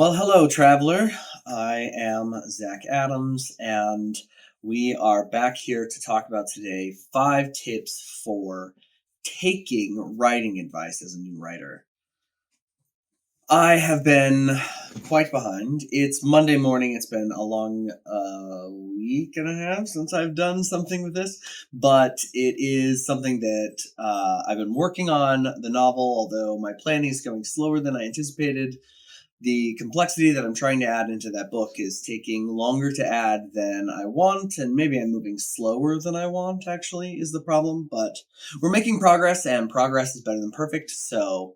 Well, hello, traveler. I am Zach Adams, and we are back here to talk about today 5 tips for taking writing advice as a new writer. I have been quite behind. It's Monday morning. It's been a long week and a half since I've done something with this, but it is something that I've been working on the novel, although my planning is going slower than I anticipated. The complexity that I'm trying to add into that book is taking longer to add than I want, and maybe I'm moving slower than I want, actually, is the problem. But we're making progress, and progress is better than perfect, so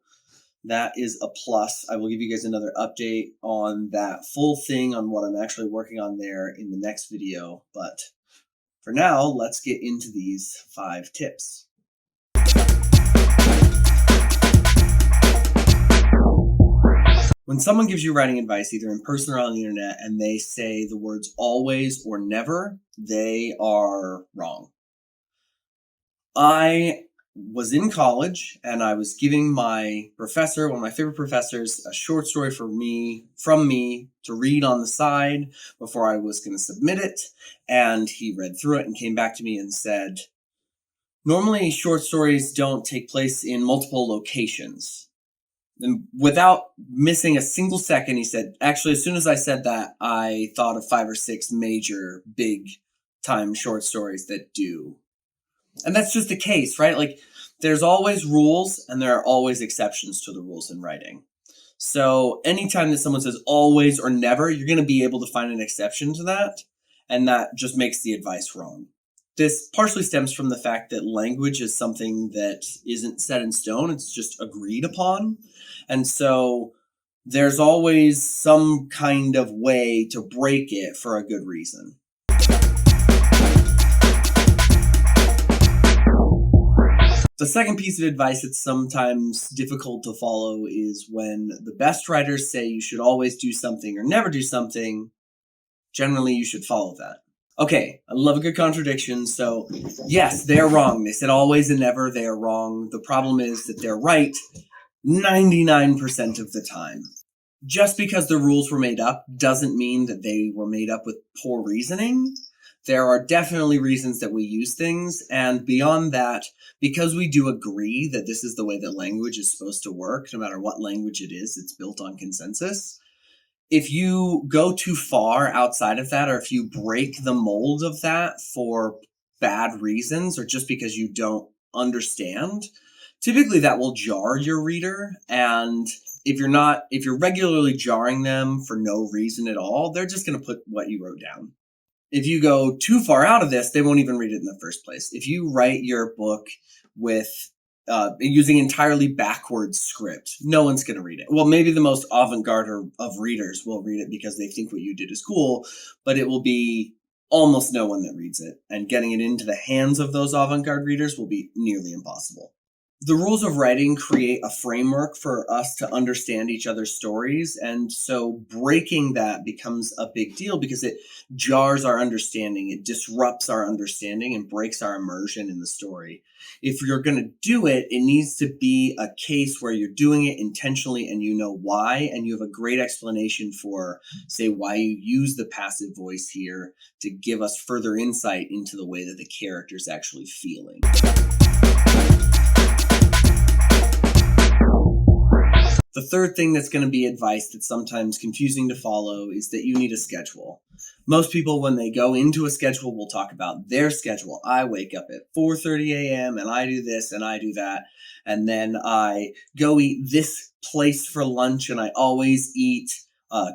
that is a plus. I will give you guys another update on that full thing, on what I'm actually working on there in the next video. But for now, let's get into these 5 tips. When someone gives you writing advice, either in person or on the internet, and they say the words always or never, they are wrong. I was in college and I was giving my professor, one of my favorite professors, a short story from me to read on the side before I was going to submit it. And he read through it and came back to me and said, normally short stories don't take place in multiple locations. And without missing a single second, he said, actually, as soon as I said that, I thought of 5 or 6 major, big time short stories that do. And that's just the case, right? Like, there's always rules and there are always exceptions to the rules in writing. So anytime that someone says always or never, you're going to be able to find an exception to that. And that just makes the advice wrong. This partially stems from the fact that language is something that isn't set in stone. It's just agreed upon. And so there's always some kind of way to break it for a good reason. The second piece of advice that's sometimes difficult to follow is when the best writers say you should always do something or never do something, generally you should follow that. Okay, I love a good contradiction. So yes, they're wrong. They said always and never, they are wrong. The problem is that they're right 99% of the time. Just because the rules were made up doesn't mean that they were made up with poor reasoning. There are definitely reasons that we use things. And beyond that, because we do agree that this is the way that language is supposed to work, no matter what language it is, it's built on consensus. If you go too far outside of that, or if you break the mold of that for bad reasons, or just because you don't understand, typically that will jar your reader. And if you're regularly jarring them for no reason at all, they're just going to put what you wrote down. If you go too far out of this, they won't even read it in the first place. If you write your book with using entirely backwards script, no one's going to read it. Well, maybe the most avant-garde of readers will read it because they think what you did is cool, but it will be almost no one that reads it. And getting it into the hands of those avant-garde readers will be nearly impossible. The rules of writing create a framework for us to understand each other's stories. And so breaking that becomes a big deal because it jars our understanding, it disrupts our understanding and breaks our immersion in the story. If you're going to do it, it needs to be a case where you're doing it intentionally and you know why, and you have a great explanation for, say, why you use the passive voice here to give us further insight into the way that the character's actually feeling. The third thing that's going to be advice that's sometimes confusing to follow is that you need a schedule. Most people, when they go into a schedule, will talk about their schedule. I wake up at 4:30 a.m. and I do this and I do that. And then I go eat this place for lunch and I always eat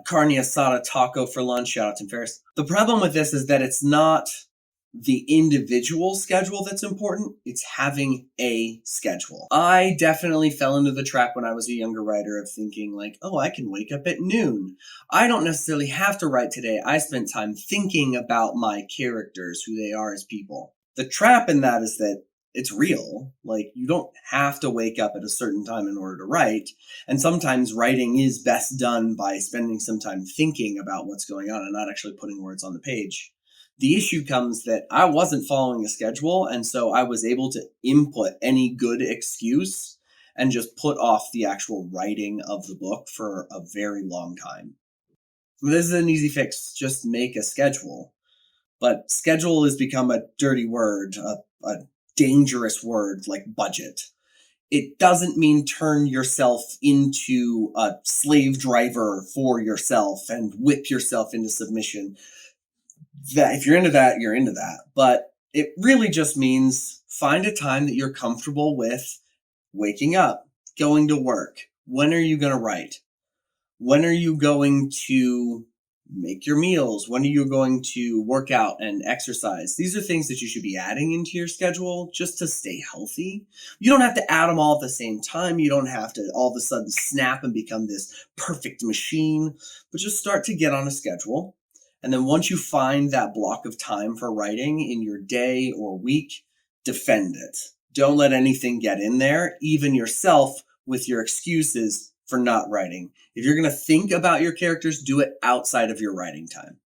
carne asada taco for lunch. Shout out Tim Ferriss. The problem with this is that it's not the individual schedule that's important. It's having a schedule. I definitely fell into the trap when I was a younger writer of thinking like, oh, I can wake up at noon. I don't necessarily have to write today. I spent time thinking about my characters, who they are as people. The trap in that is that it's real. Like, you don't have to wake up at a certain time in order to write. And sometimes writing is best done by spending some time thinking about what's going on and not actually putting words on the page. The issue comes that I wasn't following a schedule, and so I was able to input any good excuse and just put off the actual writing of the book for a very long time. This is an easy fix. Just make a schedule. But schedule has become a dirty word, a dangerous word like budget. It doesn't mean turn yourself into a slave driver for yourself and whip yourself into submission. That if you're into that, you're into that. But it really just means find a time that you're comfortable with waking up, going to work. When are you going to write? When are you going to make your meals? When are you going to work out and exercise? These are things that you should be adding into your schedule just to stay healthy. You don't have to add them all at the same time. You don't have to all of a sudden snap and become this perfect machine, but just start to get on a schedule. And then once you find that block of time for writing in your day or week, defend it. Don't let anything get in there, even yourself with your excuses for not writing. If you're going to think about your characters, do it outside of your writing time.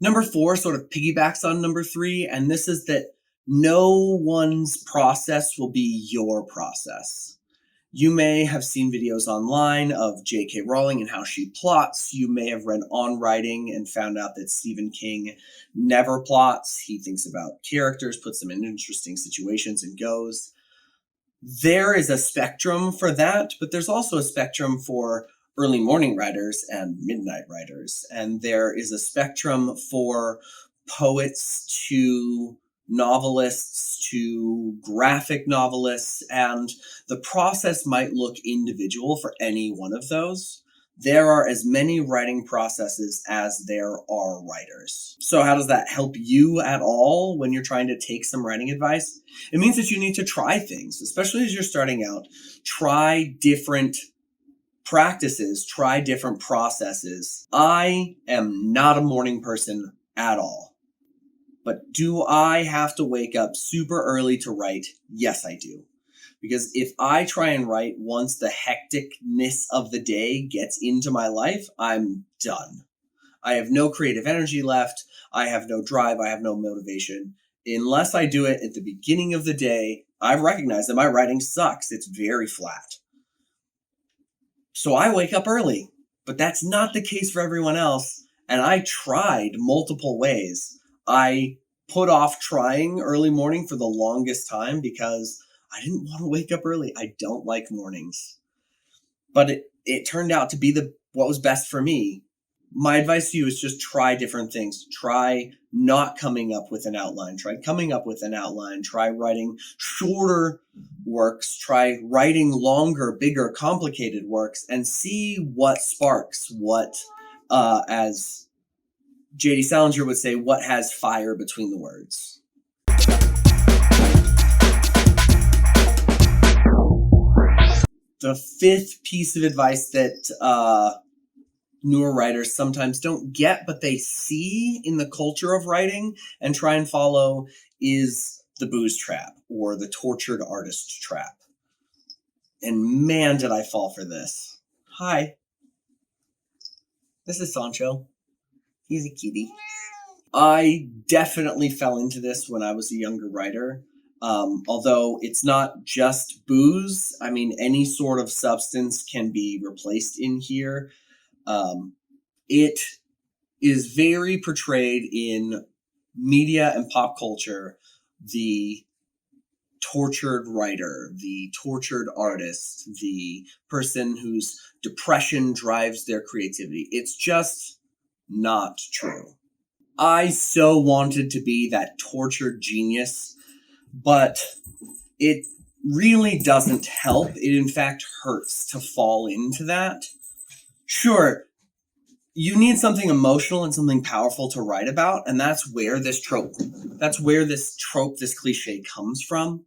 Number 4 sort of piggybacks on number 3, and this is that no one's process will be your process. You may have seen videos online of J.K. Rowling and how she plots. You may have read On Writing and found out that Stephen King never plots. He thinks about characters, puts them in interesting situations, and goes. There is a spectrum for that, but there's also a spectrum for early morning writers and midnight writers. And there is a spectrum for poets to novelists to graphic novelists, and the process might look individual for any one of those. There are as many writing processes as there are writers. So how does that help you at all when you're trying to take some writing advice? It means that you need to try things, especially as you're starting out. Try different practices, try different processes. I am not a morning person at all. But do I have to wake up super early to write? Yes, I do. Because if I try and write once the hecticness of the day gets into my life, I'm done. I have no creative energy left. I have no drive. I have no motivation. Unless I do it at the beginning of the day, I recognize that my writing sucks. It's very flat. So I wake up early. But that's not the case for everyone else. And I tried multiple ways. I put off trying early morning for the longest time because I didn't want to wake up early. I don't like mornings. But it turned out to be what was best for me. My advice to you is just try different things. Try not coming up with an outline. Try coming up with an outline. Try writing shorter works. Try writing longer, bigger, complicated works, and see what sparks, what, as J.D. Salinger would say, what has fire between the words. The 5th piece of advice that newer writers sometimes don't get, but they see in the culture of writing and try and follow, is the booze trap or the tortured artist trap. And man, did I fall for this. Hi. This is Sancho. He's a kitty. I definitely fell into this when I was a younger writer. Although it's not just booze. I mean, any sort of substance can be replaced in here. It is very portrayed in media and pop culture, the tortured writer, the tortured artist, the person whose depression drives their creativity. It's just not true. I so wanted to be that tortured genius, but it really doesn't help. It in fact hurts to fall into that. Sure, you need something emotional and something powerful to write about, and that's where this trope, this cliche comes from.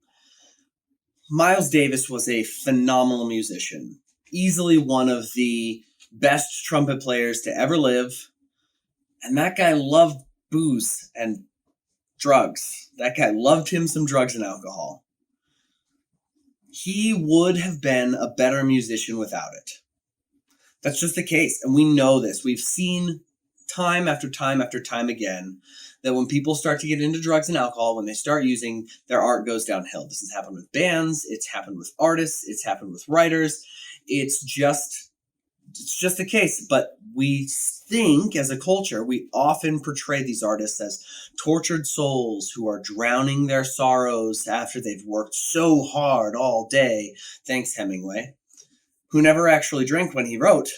Miles Davis was a phenomenal musician, easily one of the best trumpet players to ever live. And that guy loved booze and drugs. That guy loved him some drugs and alcohol. He would have been a better musician without it. That's just the case. And we know this. We've seen time after time after time again that when people start to get into drugs and alcohol, when they start using, their art goes downhill. This has happened with bands, it's happened with artists, it's happened with writers. It's just the case. But we think as a culture, we often portray these artists as tortured souls who are drowning their sorrows after they've worked so hard all day. Thanks, Hemingway, who never actually drank when he wrote.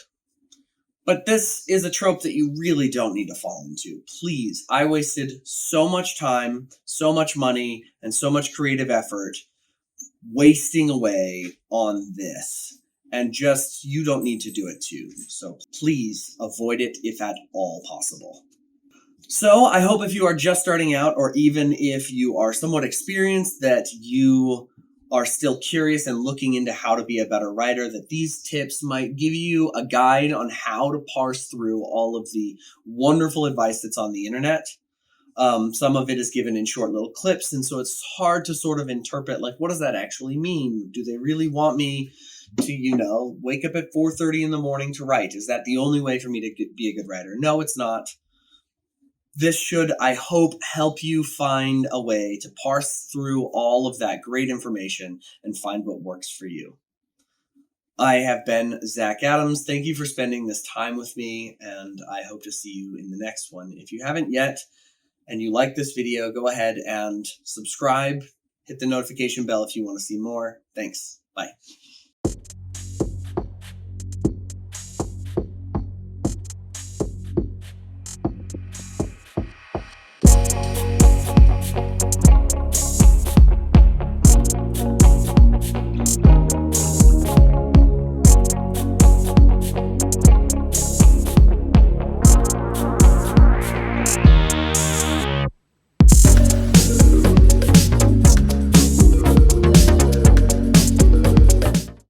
But this is a trope that you really don't need to fall into. Please, I wasted so much time, so much money, and so much creative effort wasting away on this. And just, you don't need to do it too. So please avoid it if at all possible. So I hope if you are just starting out, or even if you are somewhat experienced, that you are still curious and looking into how to be a better writer, that these tips might give you a guide on how to parse through all of the wonderful advice that's on the internet. Some of it is given in short little clips, and so it's hard to sort of interpret, like, what does that actually mean? Do they really want me to, wake up at 4:30 in the morning to write? Is that the only way for me to be a good writer? No, it's not. This should, I hope, help you find a way to parse through all of that great information and find what works for you. I have been Zach Adams. Thank you for spending this time with me, and I hope to see you in the next one. If you haven't yet and you like this video, go ahead and subscribe. Hit the notification bell if you want to see more. Thanks. Bye.